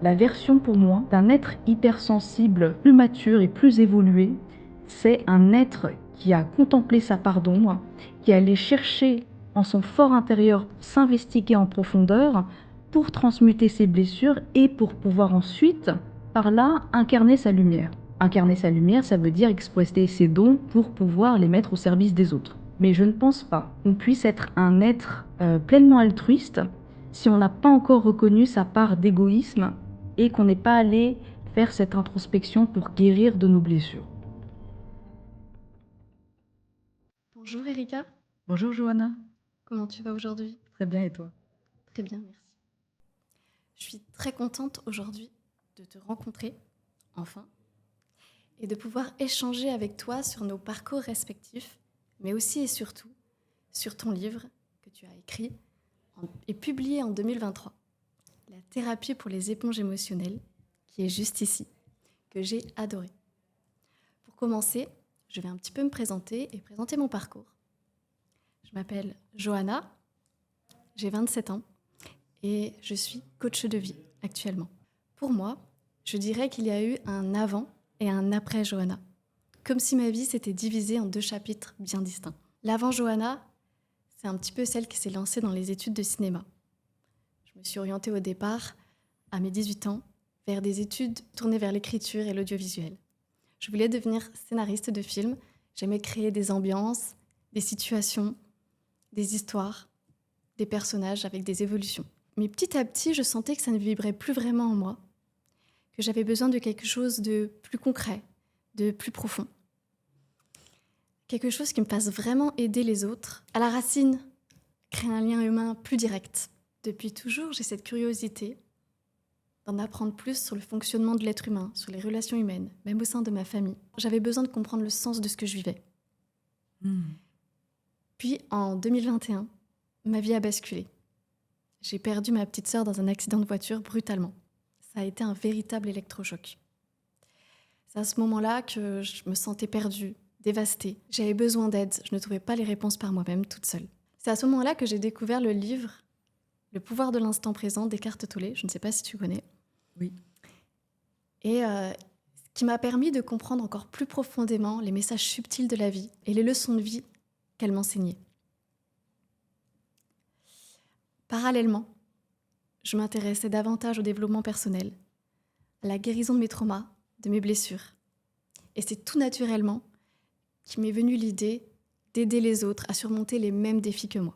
La version pour moi d'un être hypersensible, plus mature et plus évolué, c'est un être qui a contemplé sa part d'ombre, qui est allé chercher en son fort intérieur, s'investiguer en profondeur pour transmuter ses blessures et pour pouvoir ensuite, par là, incarner sa lumière. Incarner sa lumière, ça veut dire exploiter ses dons pour pouvoir les mettre au service des autres. Mais je ne pense pas qu'on puisse être un être pleinement altruiste si on n'a pas encore reconnu sa part d'égoïsme et qu'on n'est pas allé faire cette introspection pour guérir de nos blessures. Bonjour Erika, Bonjour Johanna. comment tu vas aujourd'hui? Très bien, et toi? Très bien, merci. Je suis très contente aujourd'hui de te rencontrer, enfin, et de pouvoir échanger avec toi sur nos parcours respectifs, mais aussi et surtout sur ton livre que tu as écrit et publié en 2023, La thérapie pour les éponges émotionnelles, qui est juste ici, que j'ai adoré. Pour commencer, je vais un petit peu me présenter et présenter mon parcours. Je m'appelle Johanna, j'ai 27 ans et je suis coach de vie actuellement. Pour moi, je dirais qu'il y a eu un avant et un après Johanna, comme si ma vie s'était divisée en 2 chapitres bien distincts. L'avant Johanna, c'est un petit peu celle qui s'est lancée dans les études de cinéma. Je me suis orientée au départ, à mes 18 ans, vers des études tournées vers l'écriture et l'audiovisuel. Je voulais devenir scénariste de films, j'aimais créer des ambiances, des situations, des histoires, des personnages avec des évolutions. Mais petit à petit, je sentais que ça ne vibrait plus vraiment en moi, que j'avais besoin de quelque chose de plus concret, de plus profond. Quelque chose qui me fasse vraiment aider les autres, à la racine, créer un lien humain plus direct. Depuis toujours, j'ai cette curiosité d'en apprendre plus sur le fonctionnement de l'être humain, sur les relations humaines, même au sein de ma famille. J'avais besoin de comprendre le sens de ce que je vivais. Puis, en 2021, ma vie a basculé. J'ai perdu ma petite sœur dans un accident de voiture brutalement. Ça a été un véritable électrochoc. C'est à ce moment-là que je me sentais perdue, dévastée. J'avais besoin d'aide, je ne trouvais pas les réponses par moi-même, toute seule. C'est à ce moment-là que j'ai découvert le livre « Le pouvoir de l'instant présent » d'Eckhart Tolle, je ne sais pas si tu connais. Oui. Et qui m'a permis de comprendre encore plus profondément les messages subtils de la vie et les leçons de vie qu'elle m'enseignait. Parallèlement, je m'intéressais davantage au développement personnel, à la guérison de mes traumas, de mes blessures. Et c'est tout naturellement qu'il m'est venue l'idée d'aider les autres à surmonter les mêmes défis que moi.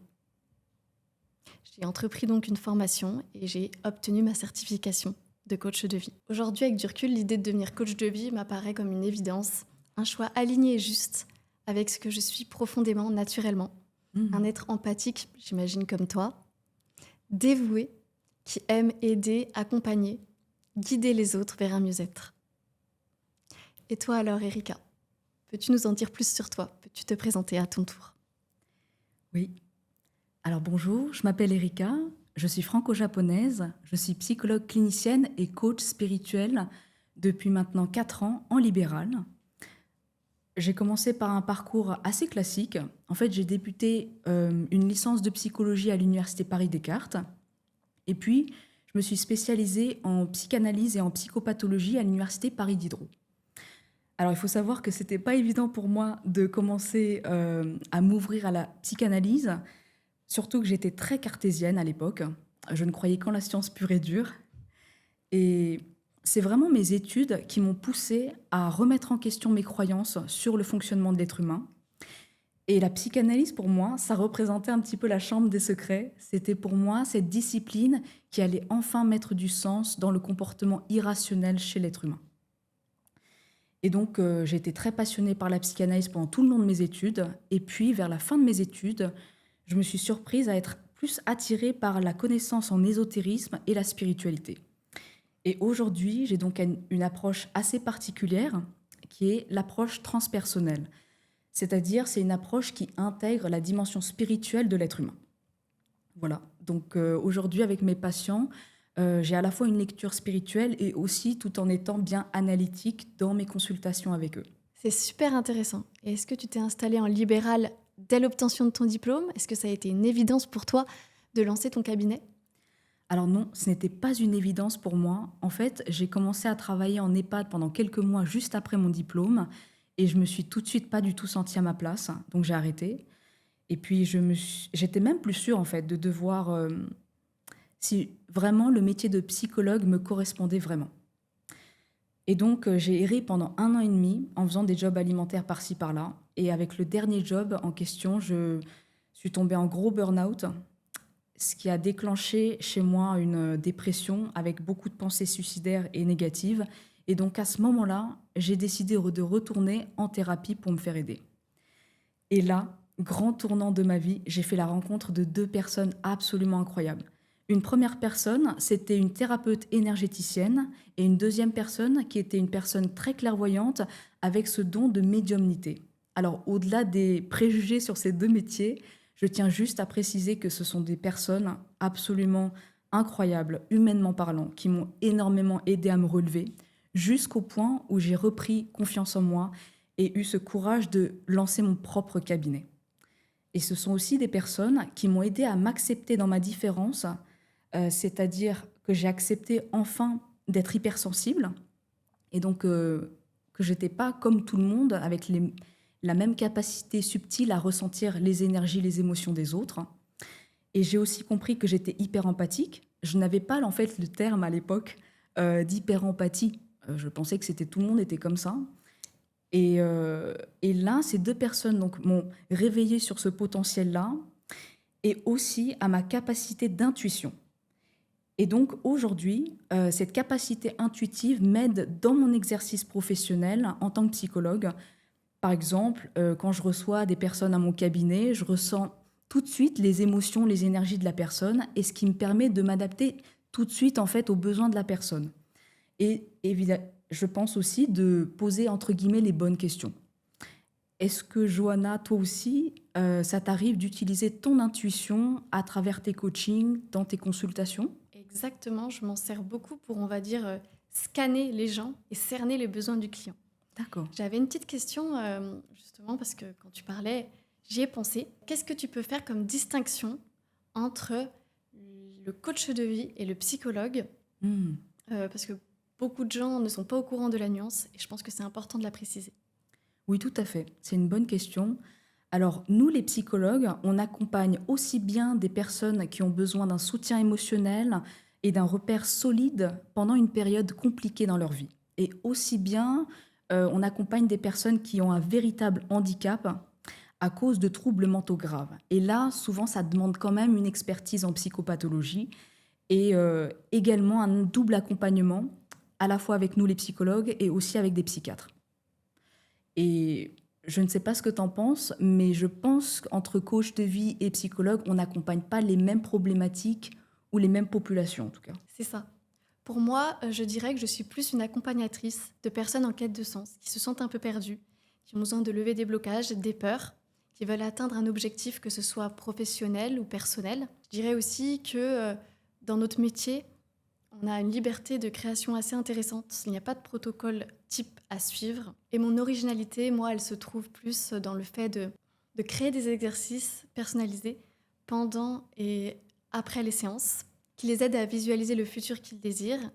J'ai entrepris donc une formation et j'ai obtenu ma certification de coach de vie. Aujourd'hui, avec du recul, l'idée de devenir coach de vie m'apparaît comme une évidence, un choix aligné et juste avec ce que je suis profondément, naturellement. Un être empathique, j'imagine comme toi, dévoué, qui aime aider, accompagner, guider les autres vers un mieux-être. Et toi alors, Erika, peux-tu nous en dire plus sur toi? Peux-tu te présenter à ton tour? Oui. Alors bonjour, je m'appelle Erika, je suis franco-japonaise, je suis psychologue clinicienne et coach spirituel depuis maintenant 4 ans en libéral. J'ai commencé par un parcours assez classique. En fait, j'ai débuté une licence de psychologie à l'Université Paris-Descartes. Et puis, je me suis spécialisée en psychanalyse et en psychopathologie à l'Université Paris-Diderot. Alors, il faut savoir que ce n'était pas évident pour moi de commencer à m'ouvrir à la psychanalyse, surtout que j'étais très cartésienne à l'époque. Je ne croyais qu'en la science pure et dure. Et c'est vraiment mes études qui m'ont poussée à remettre en question mes croyances sur le fonctionnement de l'être humain. Et la psychanalyse, pour moi, ça représentait un petit peu la chambre des secrets. C'était pour moi cette discipline qui allait enfin mettre du sens dans le comportement irrationnel chez l'être humain. Et donc, j'ai été très passionnée par la psychanalyse pendant tout le long de mes études. Et puis, vers la fin de mes études, je me suis surprise à être plus attirée par la connaissance en ésotérisme et la spiritualité. Et aujourd'hui, j'ai donc une approche assez particulière qui est l'approche transpersonnelle. C'est-à-dire, c'est une approche qui intègre la dimension spirituelle de l'être humain. Voilà. Donc aujourd'hui, avec mes patients, j'ai à la fois une lecture spirituelle et aussi tout en étant bien analytique dans mes consultations avec eux. C'est super intéressant. Et est-ce que tu t'es installée en libéral dès l'obtention de ton diplôme? Est-ce que ça a été une évidence pour toi de lancer ton cabinet? Alors non, ce n'était pas une évidence pour moi. En fait, j'ai commencé à travailler en EHPAD pendant quelques mois juste après mon diplôme et je me suis tout de suite pas du tout sentie à ma place, donc j'ai arrêté. Et puis j'étais même plus sûre en fait de devoir si vraiment le métier de psychologue me correspondait vraiment. Et donc j'ai erré pendant 1 an et demi en faisant des jobs alimentaires par-ci par-là. Et avec le dernier job en question, je suis tombée en gros burn-out, ce qui a déclenché chez moi une dépression avec beaucoup de pensées suicidaires et négatives. Et donc à ce moment-là, j'ai décidé de retourner en thérapie pour me faire aider. Et là, grand tournant de ma vie, j'ai fait la rencontre de 2 personnes absolument incroyables. Une première personne, c'était une thérapeute énergéticienne, et une deuxième personne qui était une personne très clairvoyante avec ce don de médiumnité. Alors, au-delà des préjugés sur ces 2 métiers, je tiens juste à préciser que ce sont des personnes absolument incroyables, humainement parlant, qui m'ont énormément aidé à me relever, jusqu'au point où j'ai repris confiance en moi et eu ce courage de lancer mon propre cabinet. Et ce sont aussi des personnes qui m'ont aidé à m'accepter dans ma différence, c'est-à-dire que j'ai accepté enfin d'être hypersensible et donc que j'étais pas comme tout le monde avec la même capacité subtile à ressentir les énergies, les émotions des autres. Et j'ai aussi compris que j'étais hyper empathique. Je n'avais pas en fait le terme à l'époque d'hyper empathie. Je pensais que tout le monde était comme ça. Et là, ces 2 personnes donc, m'ont réveillée sur ce potentiel-là et aussi à ma capacité d'intuition. Et donc aujourd'hui, cette capacité intuitive m'aide dans mon exercice professionnel en tant que psychologue. Par exemple, quand je reçois des personnes à mon cabinet, je ressens tout de suite les émotions, les énergies de la personne, et ce qui me permet de m'adapter tout de suite en fait aux besoins de la personne. Et évidemment, je pense aussi de poser entre guillemets les bonnes questions. Est-ce que Johanna, toi aussi, ça t'arrive d'utiliser ton intuition à travers tes coachings, dans tes consultations? Exactement, je m'en sers beaucoup pour, on va dire, scanner les gens et cerner les besoins du client. D'accord. J'avais une petite question, justement, parce que quand tu parlais, j'y ai pensé. Qu'est-ce que tu peux faire comme distinction entre le coach de vie et le psychologue? Hmm. Parce que beaucoup de gens ne sont pas au courant de la nuance et je pense que c'est important de la préciser. Oui, tout à fait. C'est une bonne question. Alors, nous, les psychologues, on accompagne aussi bien des personnes qui ont besoin d'un soutien émotionnel et d'un repère solide pendant une période compliquée dans leur vie. Et aussi bien, on accompagne des personnes qui ont un véritable handicap à cause de troubles mentaux graves. Et là, souvent, ça demande quand même une expertise en psychopathologie et également un double accompagnement, à la fois avec nous, les psychologues, et aussi avec des psychiatres. Et je ne sais pas ce que tu en penses, mais je pense qu'entre coach de vie et psychologue, on n'accompagne pas les mêmes problématiques ou les mêmes populations en tout cas. C'est ça. Pour moi, je dirais que je suis plus une accompagnatrice de personnes en quête de sens, qui se sentent un peu perdues, qui ont besoin de lever des blocages, des peurs, qui veulent atteindre un objectif, que ce soit professionnel ou personnel. Je dirais aussi que dans notre métier, on a une liberté de création assez intéressante. Il n'y a pas de protocole type à suivre. Et mon originalité, moi, elle se trouve plus dans le fait de créer des exercices personnalisés pendant et après les séances, qui les aident à visualiser le futur qu'ils désirent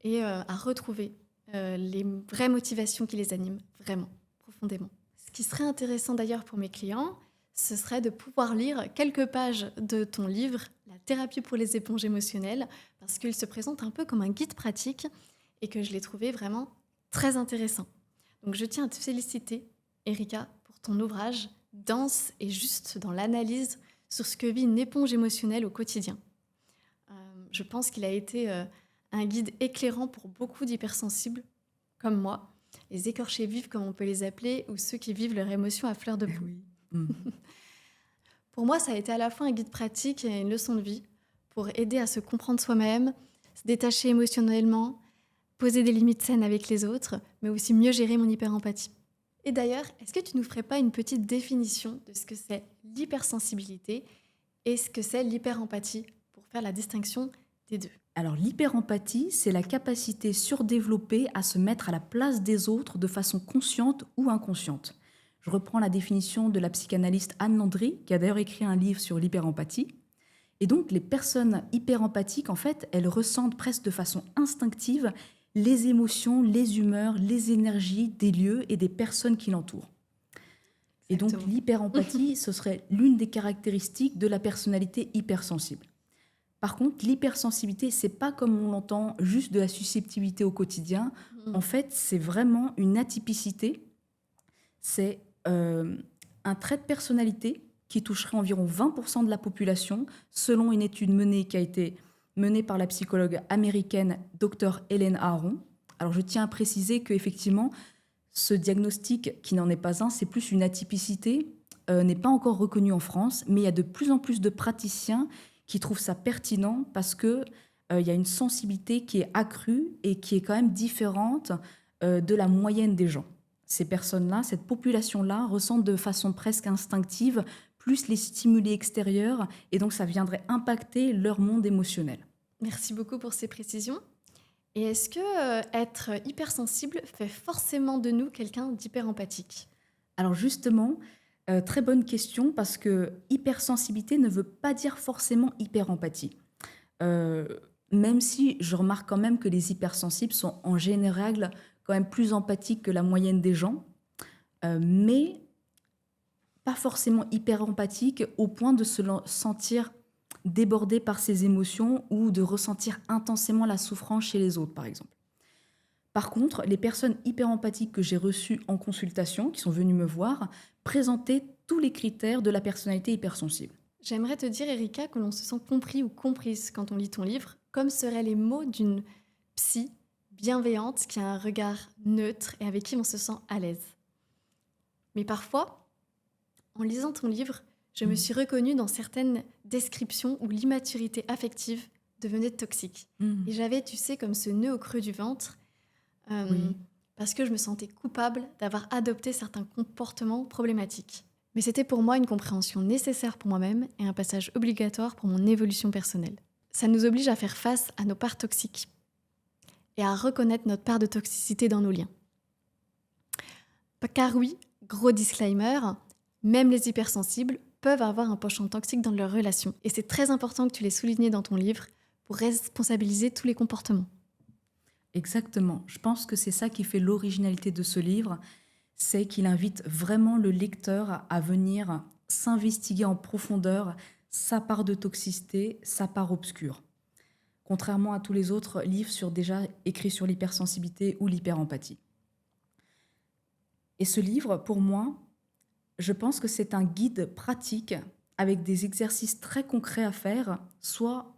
et à retrouver les vraies motivations qui les animent, vraiment, profondément. Ce qui serait intéressant d'ailleurs pour mes clients, ce serait de pouvoir lire quelques pages de ton livre, La thérapie pour les éponges émotionnelles, parce qu'il se présente un peu comme un guide pratique et que je l'ai trouvé vraiment très intéressant. Donc je tiens à te féliciter, Erika, pour ton ouvrage dense et juste dans l'analyse sur ce que vit une éponge émotionnelle au quotidien. Je pense qu'il a été un guide éclairant pour beaucoup d'hypersensibles comme moi, les écorchés vifs comme on peut les appeler, ou ceux qui vivent leurs émotions à fleur de peau. Oui. Mm. Pour moi, ça a été à la fois un guide pratique et une leçon de vie pour aider à se comprendre soi-même, se détacher émotionnellement, poser des limites saines avec les autres, mais aussi mieux gérer mon hyperempathie. Et d'ailleurs, est-ce que tu nous ferais pas une petite définition de ce que c'est l'hypersensibilité et ce que c'est l'hyperempathie pour faire la distinction des deux? Alors l'hyperempathie, c'est la capacité surdéveloppée à se mettre à la place des autres de façon consciente ou inconsciente. Je reprends la définition de la psychanalyste Anne Landry, qui a d'ailleurs écrit un livre sur l'hyperempathie. Et donc, les personnes hyper empathiques, en fait, elles ressentent presque de façon instinctive les émotions, les humeurs, les énergies des lieux et des personnes qui l'entourent. Et donc, Exactement. l'hyperempathie, ce serait l'une des caractéristiques de la personnalité hypersensible. Par contre, l'hypersensibilité, c'est pas comme on l'entend, juste de la susceptibilité au quotidien. En fait, c'est vraiment une atypicité. C'est un trait de personnalité qui toucherait environ 20% de la population, selon une étude qui a été menée par la psychologue américaine Dr. Helen Aron. Alors, je tiens à préciser qu'effectivement, ce diagnostic, qui n'en est pas un, c'est plus une atypicité, n'est pas encore reconnu en France, mais il y a de plus en plus de praticiens qui trouvent ça pertinent parce que il y a une sensibilité qui est accrue et qui est quand même différente de la moyenne des gens. Ces personnes-là, cette population-là, ressentent de façon presque instinctive plus les stimuli extérieurs et donc ça viendrait impacter leur monde émotionnel. Merci beaucoup pour ces précisions. Et est-ce que être hypersensible fait forcément de nous quelqu'un d'hyper empathique? Alors justement, très bonne question parce que hypersensibilité ne veut pas dire forcément hyperempathie. Même si je remarque quand même que les hypersensibles sont en général quand même plus empathiques que la moyenne des gens, mais pas forcément hyper empathiques au point de se sentir débordé par ses émotions ou de ressentir intensément la souffrance chez les autres, par exemple. Par contre, les personnes hyper empathiques que j'ai reçues en consultation, qui sont venues me voir, présentaient tous les critères de la personnalité hypersensible. J'aimerais te dire, Erika, que l'on se sent compris ou comprise quand on lit ton livre, comme seraient les mots d'une psy bienveillante qui a un regard neutre et avec qui on se sent à l'aise. Mais parfois, en lisant ton livre, je me suis reconnue dans certaines descriptions où l'immaturité affective devenait toxique. Et j'avais, tu sais, comme ce nœud au creux du ventre, Oui. parce que je me sentais coupable d'avoir adopté certains comportements problématiques. Mais c'était pour moi une compréhension nécessaire pour moi-même et un passage obligatoire pour mon évolution personnelle. Ça nous oblige à faire face à nos parts toxiques et à reconnaître notre part de toxicité dans nos liens. Car oui, gros disclaimer, même les hypersensibles peuvent avoir un penchant toxique dans leurs relations. Et c'est très important que tu l'aies souligné dans ton livre pour responsabiliser tous les comportements. Exactement. Je pense que c'est ça qui fait l'originalité de ce livre, c'est qu'il invite vraiment le lecteur à venir s'investiguer en profondeur sa part de toxicité, sa part obscure. Contrairement à tous les autres livres déjà écrits sur l'hypersensibilité ou l'hyperempathie. Et ce livre, pour moi, je pense que c'est un guide pratique avec des exercices très concrets à faire, soit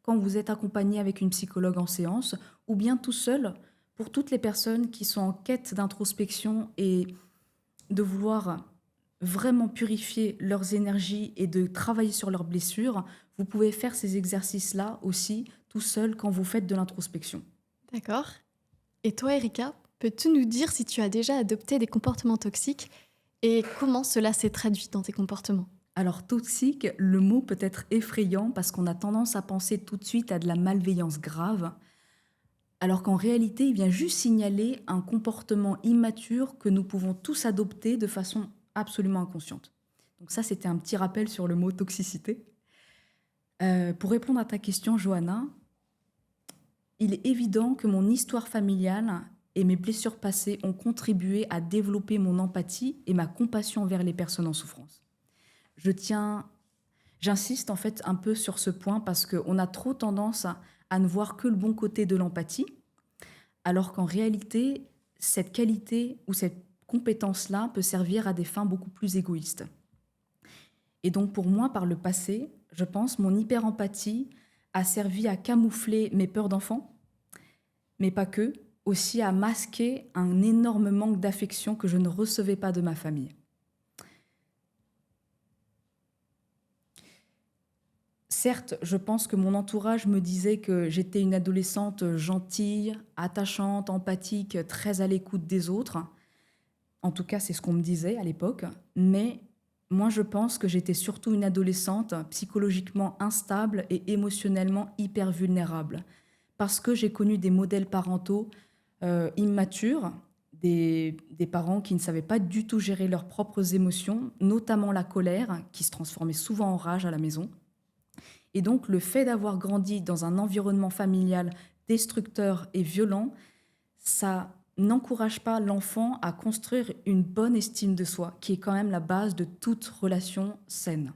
quand vous êtes accompagné avec une psychologue en séance, ou bien tout seul, pour toutes les personnes qui sont en quête d'introspection et de vouloir vraiment purifier leurs énergies et de travailler sur leurs blessures, vous pouvez faire ces exercices-là aussi tout seul quand vous faites de l'introspection. D'accord. Et toi, Erika, peux-tu nous dire si tu as déjà adopté des comportements toxiques et comment cela s'est traduit dans tes comportements? Alors toxique, le mot peut être effrayant parce qu'on a tendance à penser tout de suite à de la malveillance grave, alors qu'en réalité, il vient juste signaler un comportement immature que nous pouvons tous adopter de façon absolument inconsciente. Donc ça, c'était un petit rappel sur le mot toxicité. Pour répondre à ta question, Johanna, il est évident que mon histoire familiale et mes blessures passées ont contribué à développer mon empathie et ma compassion envers les personnes en souffrance. J'insiste en fait un peu sur ce point parce qu'on a trop tendance à ne voir que le bon côté de l'empathie, alors qu'en réalité, cette qualité ou cette compétence-là peut servir à des fins beaucoup plus égoïstes. Et donc pour moi, par le passé, je pense, mon hyper-empathie a servi à camoufler mes peurs d'enfant, mais pas que, aussi à masquer un énorme manque d'affection que je ne recevais pas de ma famille. Certes, je pense que mon entourage me disait que j'étais une adolescente gentille, attachante, empathique, très à l'écoute des autres. En tout cas, c'est ce qu'on me disait à l'époque. Mais moi, je pense que j'étais surtout une adolescente psychologiquement instable et émotionnellement hyper vulnérable. Parce que j'ai connu des modèles parentaux immatures, des parents qui ne savaient pas du tout gérer leurs propres émotions, notamment la colère, qui se transformait souvent en rage à la maison. Et donc, le fait d'avoir grandi dans un environnement familial destructeur et violent, ça n'encourage pas l'enfant à construire une bonne estime de soi, qui est quand même la base de toute relation saine.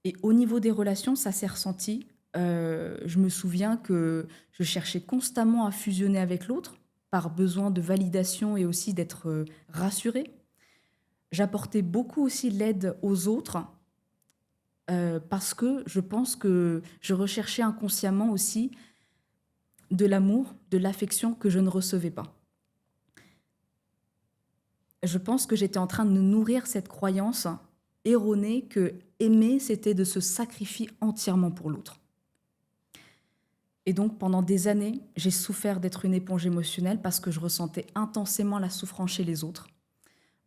Et au niveau des relations, ça s'est ressenti. Je me souviens que je cherchais constamment à fusionner avec l'autre, par besoin de validation et aussi d'être rassurée. J'apportais beaucoup aussi l'aide aux autres, parce que je pense que je recherchais inconsciemment aussi de l'amour, de l'affection que je ne recevais pas. Je pense que j'étais en train de nourrir cette croyance erronée que aimer, c'était de se sacrifier entièrement pour l'autre. Et donc, pendant des années, j'ai souffert d'être une éponge émotionnelle parce que je ressentais intensément la souffrance chez les autres.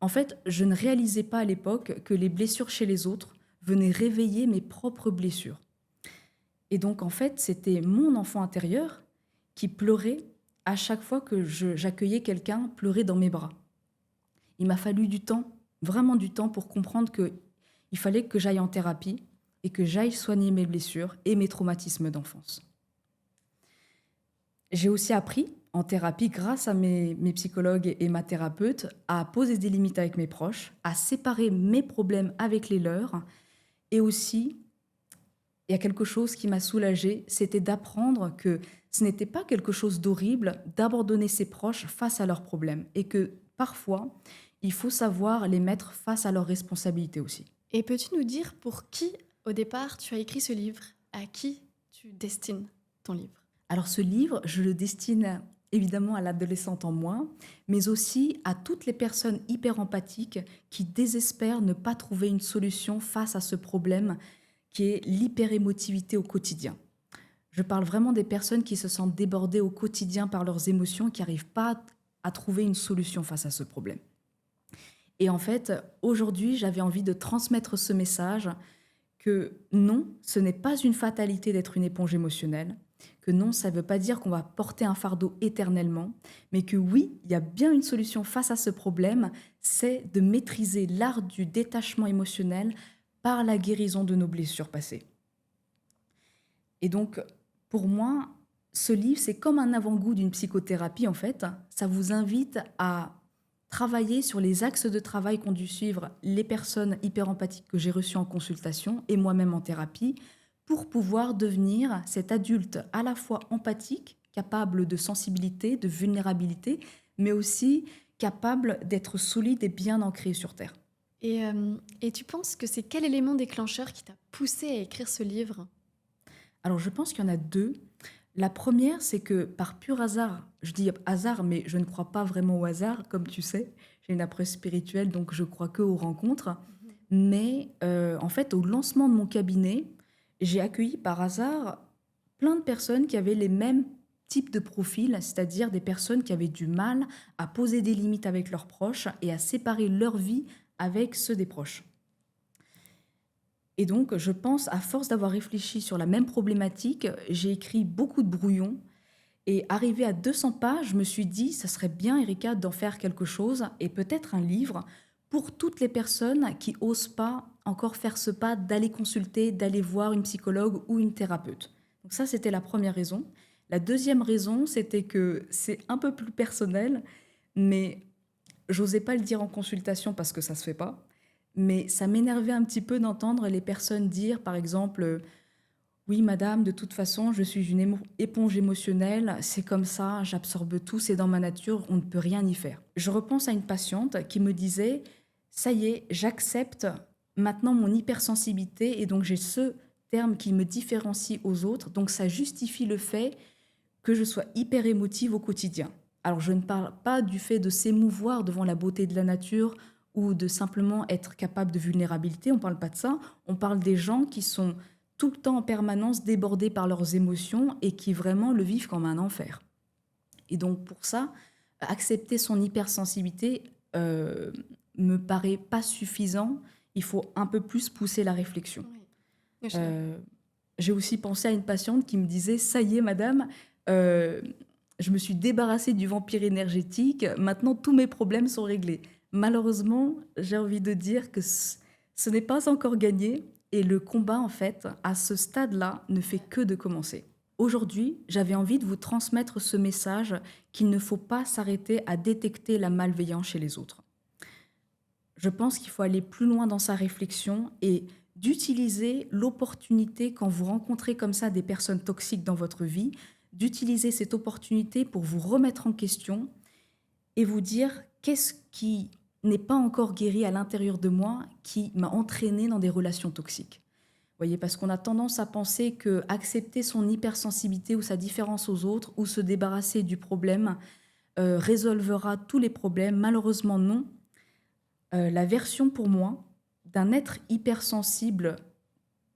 En fait, je ne réalisais pas à l'époque que les blessures chez les autres venaient réveiller mes propres blessures. Et donc, en fait, c'était mon enfant intérieur qui pleurait à chaque fois que j'accueillais quelqu'un pleurer dans mes bras. Il m'a fallu du temps, vraiment du temps, pour comprendre qu'il fallait que j'aille en thérapie et que j'aille soigner mes blessures et mes traumatismes d'enfance. J'ai aussi appris en thérapie, grâce à mes psychologues et ma thérapeute, à poser des limites avec mes proches, à séparer mes problèmes avec les leurs. Et aussi, il y a quelque chose qui m'a soulagée, c'était d'apprendre que ce n'était pas quelque chose d'horrible d'abandonner ses proches face à leurs problèmes et que parfois, il faut savoir les mettre face à leurs responsabilités aussi. Et peux-tu nous dire pour qui, au départ, tu as écrit ce livre? À qui tu destines ton livre? Alors ce livre, je le destine évidemment à l'adolescente en moi, mais aussi à toutes les personnes hyper empathiques qui désespèrent ne pas trouver une solution face à ce problème qui est l'hyperémotivité au quotidien. Je parle vraiment des personnes qui se sentent débordées au quotidien par leurs émotions, qui n'arrivent pas à trouver une solution face à ce problème. Et en fait, aujourd'hui, j'avais envie de transmettre ce message que non, ce n'est pas une fatalité d'être une éponge émotionnelle, que non, ça ne veut pas dire qu'on va porter un fardeau éternellement, mais que oui, il y a bien une solution face à ce problème, c'est de maîtriser l'art du détachement émotionnel par la guérison de nos blessures passées. Et donc, pour moi, ce livre, c'est comme un avant-goût d'une psychothérapie, en fait. Ça vous invite à travailler sur les axes de travail qu'ont dû suivre les personnes hyper empathiques que j'ai reçues en consultation et moi-même en thérapie, pour pouvoir devenir cet adulte à la fois empathique, capable de sensibilité, de vulnérabilité, mais aussi capable d'être solide et bien ancré sur Terre. Et tu penses que c'est quel élément déclencheur qui t'a poussé à écrire ce livre? Alors je pense qu'il y en a deux. La première, c'est que par pur hasard, je dis hasard, mais je ne crois pas vraiment au hasard, comme tu sais. J'ai une approche spirituelle, donc je crois que aux rencontres. Mais en fait, au lancement de mon cabinet, j'ai accueilli par hasard plein de personnes qui avaient les mêmes types de profils, c'est-à-dire des personnes qui avaient du mal à poser des limites avec leurs proches et à séparer leur vie avec ceux des proches. Et donc, je pense, à force d'avoir réfléchi sur la même problématique, j'ai écrit beaucoup de brouillons. Et arrivé à 200 pages, je me suis dit, ça serait bien, Erika, d'en faire quelque chose, et peut-être un livre, pour toutes les personnes qui n'osent pas encore faire ce pas d'aller consulter, d'aller voir une psychologue ou une thérapeute. Donc ça, c'était la première raison. La deuxième raison, c'était que c'est un peu plus personnel, mais j'osais pas le dire en consultation parce que ça se fait pas. Mais ça m'énervait un petit peu d'entendre les personnes dire, par exemple, oui, madame, de toute façon, je suis une éponge émotionnelle, c'est comme ça, j'absorbe tout, c'est dans ma nature, on ne peut rien y faire. Je repense à une patiente qui me disait, ça y est, j'accepte maintenant mon hypersensibilité et donc j'ai ce terme qui me différencie aux autres, donc ça justifie le fait que je sois hyper émotive au quotidien. Alors je ne parle pas du fait de s'émouvoir devant la beauté de la nature ou de simplement être capable de vulnérabilité, on ne parle pas de ça, on parle des gens qui sont tout le temps en permanence débordés par leurs émotions et qui vraiment le vivent comme un enfer. Et donc pour ça, accepter son hypersensibilité me paraît pas suffisant, il faut un peu plus pousser la réflexion. Oui. J'ai aussi pensé à une patiente qui me disait « ça y est madame, je me suis débarrassée du vampire énergétique, maintenant tous mes problèmes sont réglés ». Malheureusement, j'ai envie de dire que ce n'est pas encore gagné. Et le combat, en fait, à ce stade-là, ne fait que de commencer. Aujourd'hui, j'avais envie de vous transmettre ce message qu'il ne faut pas s'arrêter à détecter la malveillance chez les autres. Je pense qu'il faut aller plus loin dans sa réflexion et d'utiliser l'opportunité quand vous rencontrez comme ça des personnes toxiques dans votre vie, d'utiliser cette opportunité pour vous remettre en question et vous dire qu'est-ce qui n'est pas encore guéri à l'intérieur de moi qui m'a entraîné dans des relations toxiques. Vous voyez, parce qu'on a tendance à penser que accepter son hypersensibilité ou sa différence aux autres ou se débarrasser du problème résolvera tous les problèmes. Malheureusement, non. La version pour moi d'un être hypersensible,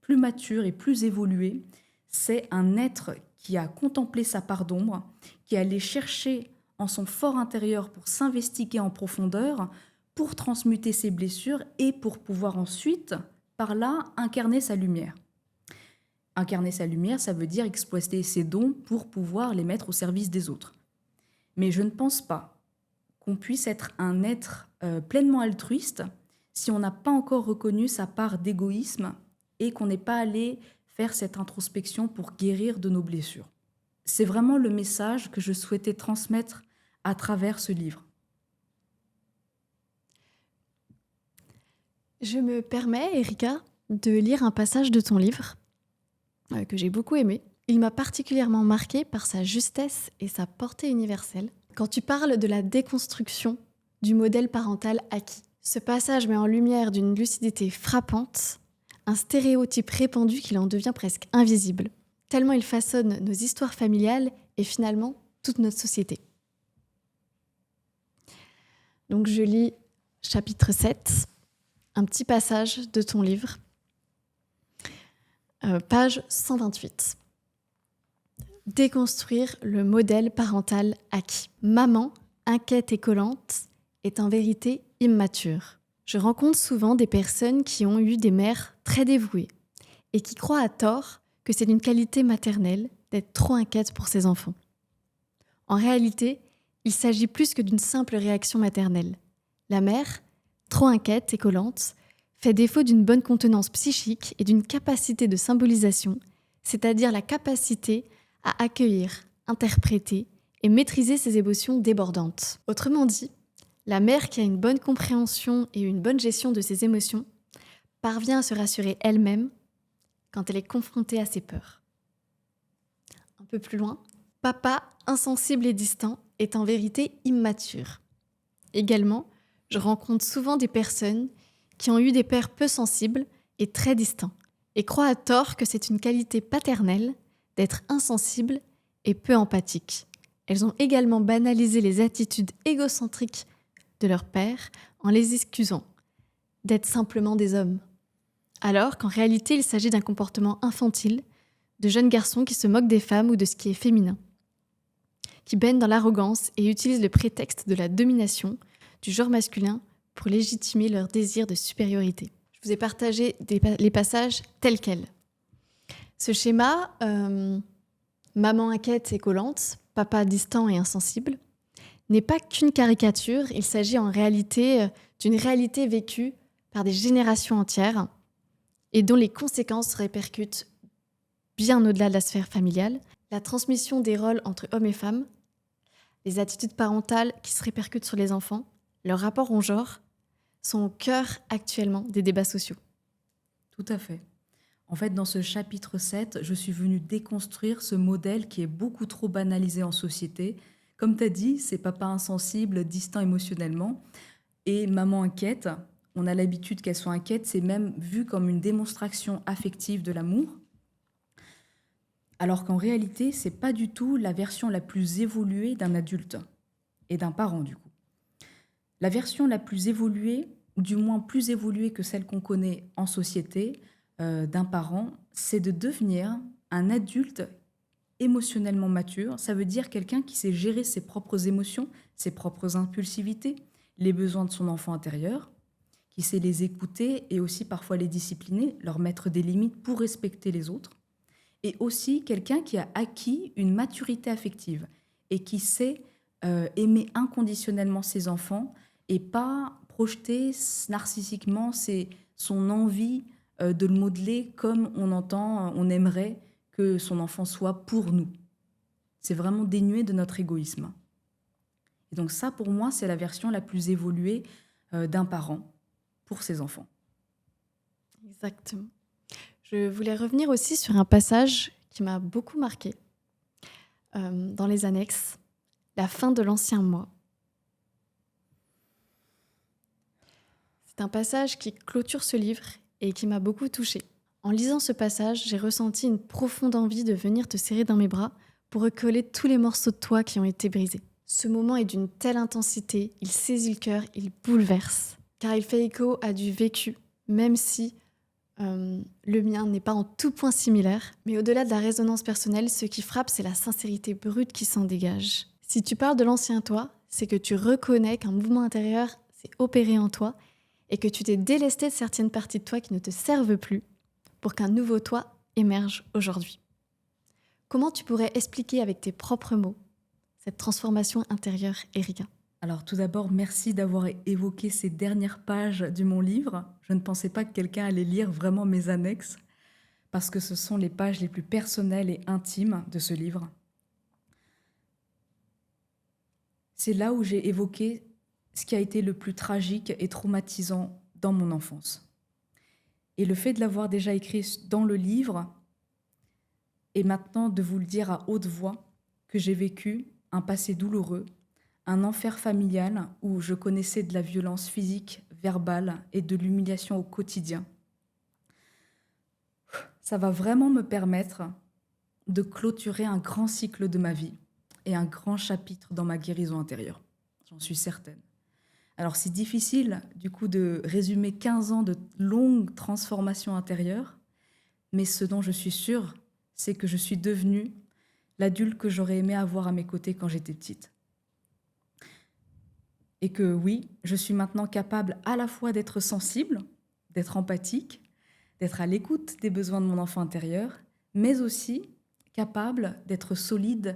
plus mature et plus évolué, c'est un être qui a contemplé sa part d'ombre, qui est allé chercher en son fort intérieur pour s'investiguer en profondeur, pour transmuter ses blessures et pour pouvoir ensuite, par là, incarner sa lumière. Incarner sa lumière, ça veut dire exploiter ses dons pour pouvoir les mettre au service des autres. Mais je ne pense pas qu'on puisse être un être pleinement altruiste si on n'a pas encore reconnu sa part d'égoïsme et qu'on n'est pas allé faire cette introspection pour guérir de nos blessures. C'est vraiment le message que je souhaitais transmettre à travers ce livre. Je me permets, Erika, de lire un passage de ton livre que j'ai beaucoup aimé. Il m'a particulièrement marqué par sa justesse et sa portée universelle. Quand tu parles de la déconstruction du modèle parental acquis, ce passage met en lumière d'une lucidité frappante un stéréotype répandu qui en devient presque invisible, tellement il façonne nos histoires familiales et finalement toute notre société. Donc je lis chapitre 7, un petit passage de ton livre, page 128. Déconstruire le modèle parental acquis. Maman, inquiète et collante, est en vérité immature. Je rencontre souvent des personnes qui ont eu des mères très dévouées et qui croient à tort que c'est une qualité maternelle d'être trop inquiète pour ses enfants. En réalité, il s'agit plus que d'une simple réaction maternelle. La mère, trop inquiète et collante, fait défaut d'une bonne contenance psychique et d'une capacité de symbolisation, c'est-à-dire la capacité à accueillir, interpréter et maîtriser ses émotions débordantes. Autrement dit, la mère qui a une bonne compréhension et une bonne gestion de ses émotions parvient à se rassurer elle-même quand elle est confrontée à ses peurs. Un peu plus loin, papa, insensible et distant, est en vérité immature. Également, je rencontre souvent des personnes qui ont eu des pères peu sensibles et très distants et croient à tort que c'est une qualité paternelle d'être insensible et peu empathique. Elles ont également banalisé les attitudes égocentriques de leur père en les excusant d'être simplement des hommes. Alors qu'en réalité, il s'agit d'un comportement infantile de jeunes garçons qui se moquent des femmes ou de ce qui est féminin, qui baignent dans l'arrogance et utilisent le prétexte de la domination du genre masculin pour légitimer leur désir de supériorité. Je vous ai partagé les passages tels quels. Ce schéma, maman inquiète et collante, papa distant et insensible, n'est pas qu'une caricature, il s'agit en réalité d'une réalité vécue par des générations entières et dont les conséquences se répercutent bien au-delà de la sphère familiale. La transmission des rôles entre hommes et femmes, les attitudes parentales qui se répercutent sur les enfants, leur rapport au genre, sont au cœur actuellement des débats sociaux. Tout à fait. En fait, dans ce chapitre 7, je suis venue déconstruire ce modèle qui est beaucoup trop banalisé en société. Comme tu as dit, c'est papa insensible, distant émotionnellement, et maman inquiète. On a l'habitude qu'elle soit inquiète, c'est même vu comme une démonstration affective de l'amour. Alors qu'en réalité, c'est pas du tout la version la plus évoluée d'un adulte et d'un parent, du coup. La version la plus évoluée, ou du moins plus évoluée que celle qu'on connaît en société, d'un parent, c'est de devenir un adulte émotionnellement mature. Ça veut dire quelqu'un qui sait gérer ses propres émotions, ses propres impulsivités, les besoins de son enfant intérieur, qui sait les écouter et aussi parfois les discipliner, leur mettre des limites pour respecter les autres. Et aussi quelqu'un qui a acquis une maturité affective et qui sait aimer inconditionnellement ses enfants et pas projeter narcissiquement son envie de le modeler comme on aimerait que son enfant soit pour nous. C'est vraiment dénué de notre égoïsme. Et donc ça, pour moi, c'est la version la plus évoluée d'un parent pour ses enfants. Exactement. Je voulais revenir aussi sur un passage qui m'a beaucoup marqué dans les annexes, la fin de l'ancien moi. C'est un passage qui clôture ce livre et qui m'a beaucoup touchée. En lisant ce passage, j'ai ressenti une profonde envie de venir te serrer dans mes bras pour recoller tous les morceaux de toi qui ont été brisés. Ce moment est d'une telle intensité, il saisit le cœur, il bouleverse, car il fait écho à du vécu, même si le mien n'est pas en tout point similaire. Mais au-delà de la résonance personnelle, ce qui frappe, c'est la sincérité brute qui s'en dégage. Si tu parles de l'ancien toi, c'est que tu reconnais qu'un mouvement intérieur s'est opéré en toi et que tu t'es délesté de certaines parties de toi qui ne te servent plus pour qu'un nouveau toi émerge aujourd'hui. Comment tu pourrais expliquer avec tes propres mots cette transformation intérieure, Erika ? Alors tout d'abord, merci d'avoir évoqué ces dernières pages de mon livre. Je ne pensais pas que quelqu'un allait lire vraiment mes annexes, parce que ce sont les pages les plus personnelles et intimes de ce livre. C'est là où j'ai évoqué ce qui a été le plus tragique et traumatisant dans mon enfance. Et le fait de l'avoir déjà écrit dans le livre, et maintenant de vous le dire à haute voix, que j'ai vécu un passé douloureux, un enfer familial où je connaissais de la violence physique, verbale et de l'humiliation au quotidien. Ça va vraiment me permettre de clôturer un grand cycle de ma vie et un grand chapitre dans ma guérison intérieure. J'en suis certaine. Alors c'est difficile du coup de résumer 15 ans de longue transformation intérieure, mais ce dont je suis sûre, c'est que je suis devenue l'adulte que j'aurais aimé avoir à mes côtés quand j'étais petite. Et que oui, je suis maintenant capable à la fois d'être sensible, d'être empathique, d'être à l'écoute des besoins de mon enfant intérieur, mais aussi capable d'être solide,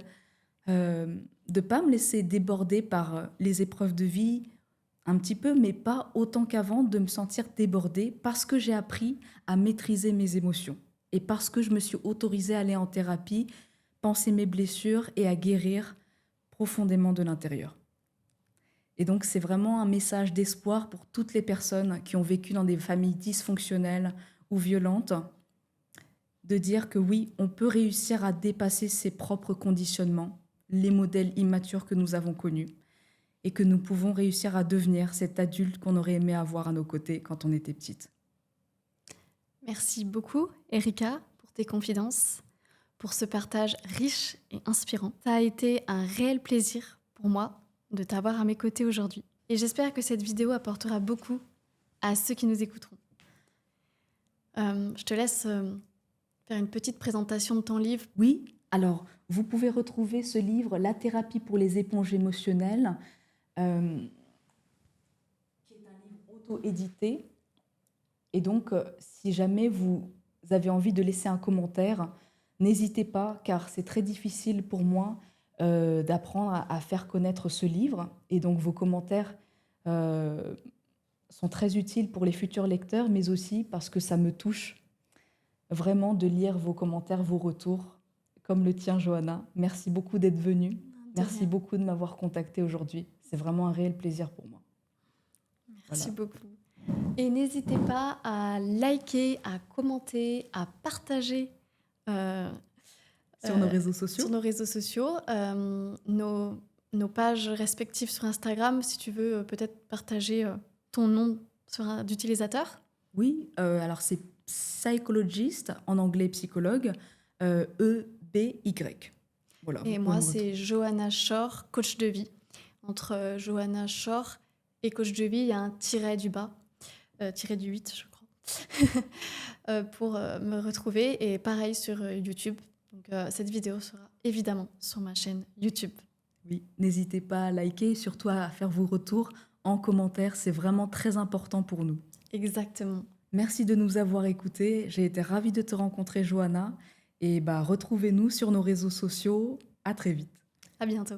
de ne pas me laisser déborder par les épreuves de vie, un petit peu, mais pas autant qu'avant, de me sentir débordée parce que j'ai appris à maîtriser mes émotions et parce que je me suis autorisée à aller en thérapie, penser mes blessures et à guérir profondément de l'intérieur. Et donc, c'est vraiment un message d'espoir pour toutes les personnes qui ont vécu dans des familles dysfonctionnelles ou violentes, de dire que oui, on peut réussir à dépasser ses propres conditionnements, les modèles immatures que nous avons connus, et que nous pouvons réussir à devenir cet adulte qu'on aurait aimé avoir à nos côtés quand on était petite. Merci beaucoup, Erika, pour tes confidences, pour ce partage riche et inspirant. Ça a été un réel plaisir pour moi de t'avoir à mes côtés aujourd'hui. Et j'espère que cette vidéo apportera beaucoup à ceux qui nous écouteront. Je te laisse faire une petite présentation de ton livre. Oui, alors vous pouvez retrouver ce livre, La thérapie pour les éponges émotionnelles, qui est un livre auto-édité. Et donc, si jamais vous avez envie de laisser un commentaire, n'hésitez pas, car c'est très difficile pour moi d'apprendre à faire connaître ce livre. Et donc, vos commentaires sont très utiles pour les futurs lecteurs, mais aussi parce que ça me touche vraiment de lire vos commentaires, vos retours, comme le tien, Johanna. Merci beaucoup d'être venue. Merci beaucoup de m'avoir contactée aujourd'hui. C'est vraiment un réel plaisir pour moi. Merci beaucoup. Et n'hésitez pas à liker, à commenter, à partager sur nos réseaux sociaux. Sur nos réseaux sociaux, nos pages respectives sur Instagram, si tu veux peut-être partager ton nom d'utilisateur. Oui, alors c'est psychologist, en anglais psychologue, E-B-Y. Voilà, et moi, c'est Johanna Shore, coach de vie. Entre Johanna Shore et coach de vie, il y a un tiret du bas, tiret du 8, je crois, pour me retrouver. Et pareil sur YouTube. Donc, cette vidéo sera évidemment sur ma chaîne YouTube. Oui, n'hésitez pas à liker et surtout à faire vos retours en commentaire. C'est vraiment très important pour nous. Exactement. Merci de nous avoir écoutés. J'ai été ravie de te rencontrer, Johanna. Et retrouvez-nous sur nos réseaux sociaux. À très vite. À bientôt.